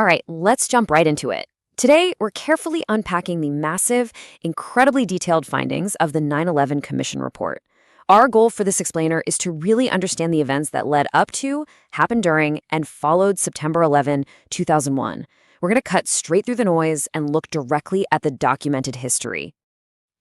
All right, let's jump right into it. Today, we're carefully unpacking the massive, incredibly detailed findings of the 9/11 Commission report. Our goal for this explainer is to really understand the events that led up to, happened during, and followed September 11, 2001. We're going to cut straight through the noise and look directly at the documented history.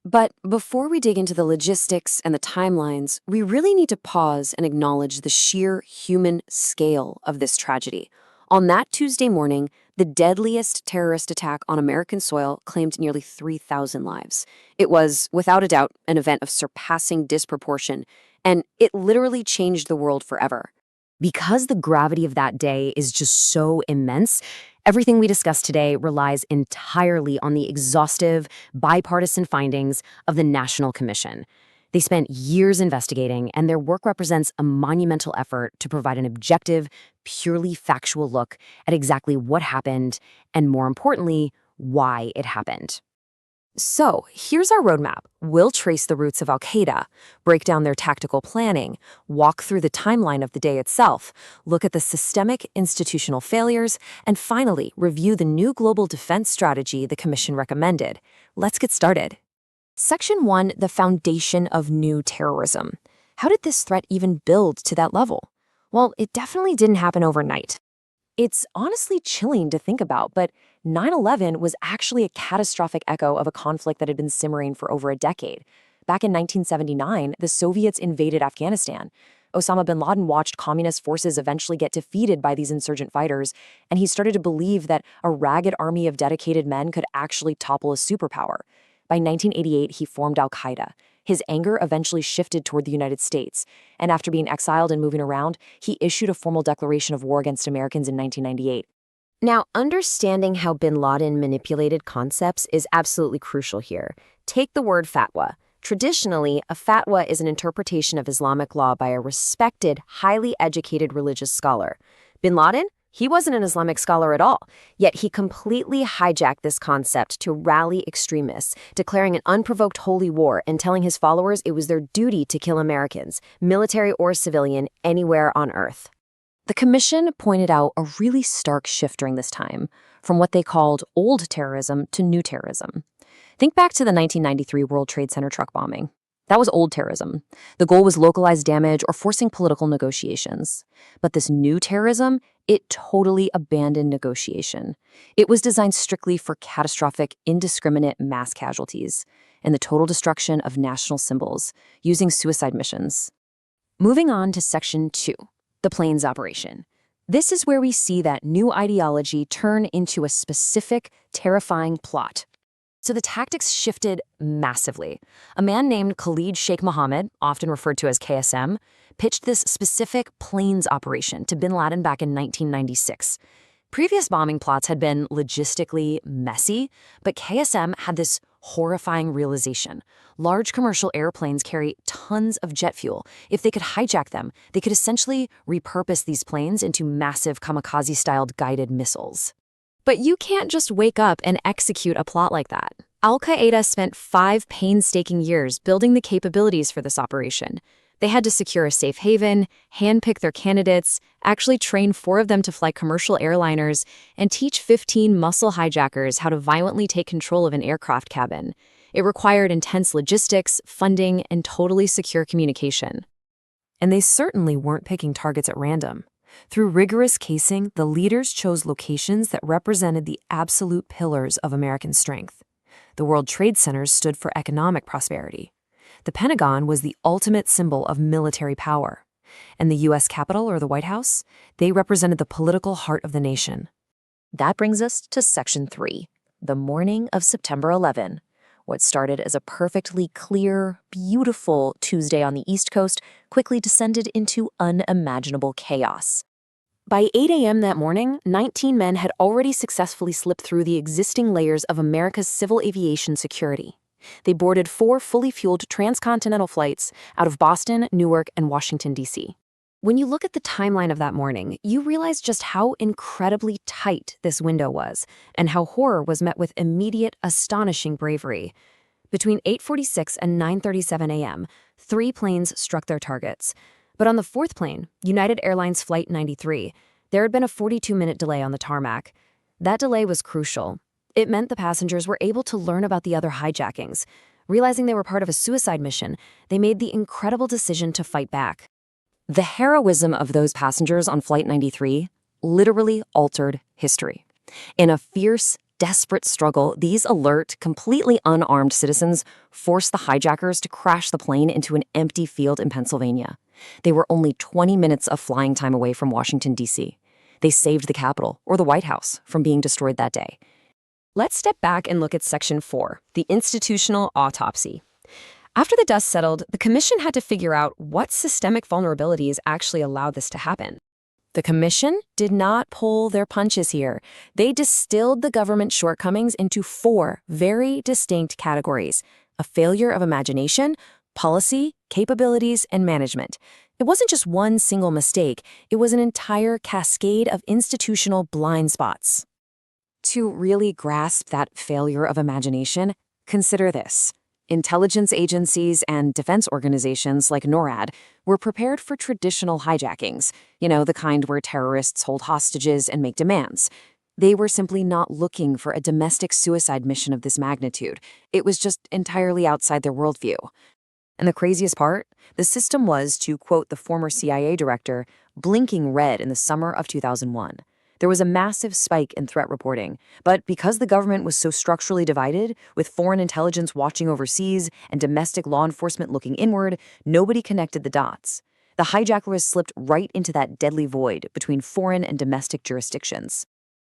But before we dig into the logistics and the timelines, we really need to pause and acknowledge the sheer human scale of this tragedy. On that Tuesday morning, the deadliest terrorist attack on American soil claimed nearly 3,000 lives. It was, without a doubt, an event of surpassing disproportion, and it literally changed the world forever. Because the gravity of that day is just so immense, everything we discuss today relies entirely on the exhaustive, bipartisan findings of the National Commission. They spent years investigating, and their work represents a monumental effort to provide an objective, purely factual look at exactly what happened and, more importantly, why it happened. So, here's our roadmap. We'll trace the roots of al-Qaeda, break down their tactical planning, walk through the timeline of the day itself, look at the systemic institutional failures, and finally, review the new global defense strategy the Commission recommended. Let's get started. Section 1, the foundation of new terrorism. How did this threat even build to that level? Well, it definitely didn't happen overnight. It's honestly chilling to think about, but 9/11 was actually a catastrophic echo of a conflict that had been simmering for over a decade. Back in 1979, the Soviets invaded Afghanistan. Osama bin Laden watched communist forces eventually get defeated by these insurgent fighters, and he started to believe that a ragged army of dedicated men could actually topple a superpower. By 1988, he formed al-Qaeda. His anger eventually shifted toward the United States, and after being exiled and moving around, he issued a formal declaration of war against Americans in 1998. Now, understanding how bin Laden manipulated concepts is absolutely crucial here. Take the word fatwa. Traditionally, a fatwa is an interpretation of Islamic law by a respected, highly educated religious scholar. Bin Laden? He wasn't an Islamic scholar at all, yet he completely hijacked this concept to rally extremists, declaring an unprovoked holy war and telling his followers it was their duty to kill Americans, military or civilian, anywhere on Earth. The Commission pointed out a really stark shift during this time, from what they called old terrorism to new terrorism. Think back to the 1993 World Trade Center truck bombing. That was old terrorism. The goal was localized damage or forcing political negotiations. But this new terrorism, it totally abandoned negotiation. It was designed strictly for catastrophic, indiscriminate mass casualties and the total destruction of national symbols using suicide missions. Moving on to Section 2, the planes operation. This is where we see that new ideology turn into a specific, terrifying plot. So the tactics shifted massively. A man named Khalid Sheikh Mohammed, often referred to as KSM, pitched this specific planes operation to bin Laden back in 1996. Previous bombing plots had been logistically messy, but KSM had this horrifying realization. Large commercial airplanes carry tons of jet fuel. If they could hijack them, they could essentially repurpose these planes into massive kamikaze-styled guided missiles. But you can't just wake up and execute a plot like that. Al-Qaeda spent 5 painstaking years building the capabilities for this operation. They had to secure a safe haven, handpick their candidates, actually train 4 of them to fly commercial airliners, and teach 15 muscle hijackers how to violently take control of an aircraft cabin. It required intense logistics, funding, and totally secure communication. And they certainly weren't picking targets at random. Through rigorous casing, the leaders chose locations that represented the absolute pillars of American strength. The World Trade Centers stood for economic prosperity. The Pentagon was the ultimate symbol of military power. And the U.S. Capitol, or the White House, they represented the political heart of the nation. That brings us to Section 3, the morning of September 11. What started as a perfectly clear, beautiful Tuesday on the East Coast quickly descended into unimaginable chaos. By 8 a.m. that morning, 19 men had already successfully slipped through the existing layers of America's civil aviation security. They boarded 4 fully fueled transcontinental flights out of Boston, Newark, and Washington, D.C. When you look at the timeline of that morning, you realize just how incredibly tight this window was, and how horror was met with immediate, astonishing bravery. Between 8:46 and 9:37 a.m., 3 planes struck their targets. But on the 4th plane, United Airlines Flight 93, there had been a 42-minute delay on the tarmac. That delay was crucial. It meant the passengers were able to learn about the other hijackings. Realizing they were part of a suicide mission, they made the incredible decision to fight back. The heroism of those passengers on Flight 93 literally altered history. In a fierce, desperate struggle, these alert, completely unarmed citizens forced the hijackers to crash the plane into an empty field in Pennsylvania. They were only 20 minutes of flying time away from Washington, D.C. They saved the Capitol, or the White House, from being destroyed that day. Let's step back and look at Section 4, the institutional autopsy. After the dust settled, the Commission had to figure out what systemic vulnerabilities actually allowed this to happen. The Commission did not pull their punches here. They distilled the government's shortcomings into 4 very distinct categories: a failure of imagination, policy, capabilities, and management. It wasn't just one single mistake, it was an entire cascade of institutional blind spots. To really grasp that failure of imagination, consider this. Intelligence agencies and defense organizations like NORAD were prepared for traditional hijackings, the kind where terrorists hold hostages and make demands. They were simply not looking for a domestic suicide mission of this magnitude. It was just entirely outside their worldview. And the craziest part? The system was, to quote the former CIA director, blinking red in the summer of 2001. There was a massive spike in threat reporting, but because the government was so structurally divided, with foreign intelligence watching overseas and domestic law enforcement looking inward, nobody connected the dots. The hijackers slipped right into that deadly void between foreign and domestic jurisdictions.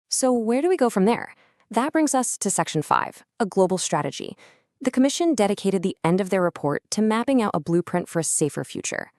So where do we go from there? That brings us to Section 5, a global strategy. The Commission dedicated the end of their report to mapping out a blueprint for a safer future.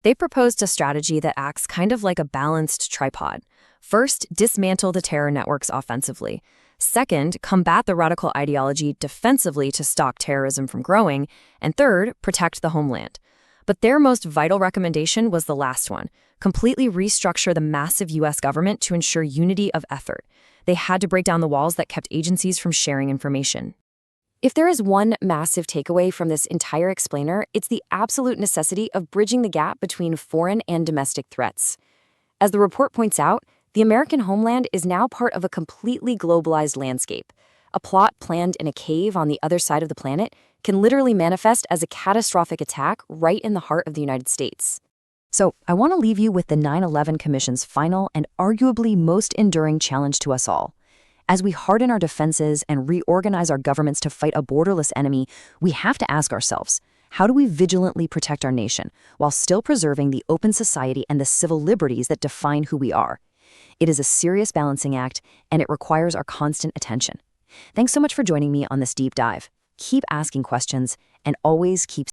They proposed a strategy that acts kind of like a balanced tripod. First, dismantle the terror networks offensively. Second, combat the radical ideology defensively to stop terrorism from growing. And third, protect the homeland. But their most vital recommendation was the last one: completely restructure the massive U.S. government to ensure unity of effort. They had to break down the walls that kept agencies from sharing information. If there is one massive takeaway from this entire explainer, it's the absolute necessity of bridging the gap between foreign and domestic threats. As the report points out, the American homeland is now part of a completely globalized landscape. A plot planned in a cave on the other side of the planet can literally manifest as a catastrophic attack right in the heart of the United States. So, I want to leave you with the 9/11 Commission's final and arguably most enduring challenge to us all. As we harden our defenses and reorganize our governments to fight a borderless enemy, we have to ask ourselves, how do we vigilantly protect our nation while still preserving the open society and the civil liberties that define who we are? It is a serious balancing act, and it requires our constant attention. Thanks so much for joining me on this deep dive. Keep asking questions, and always keep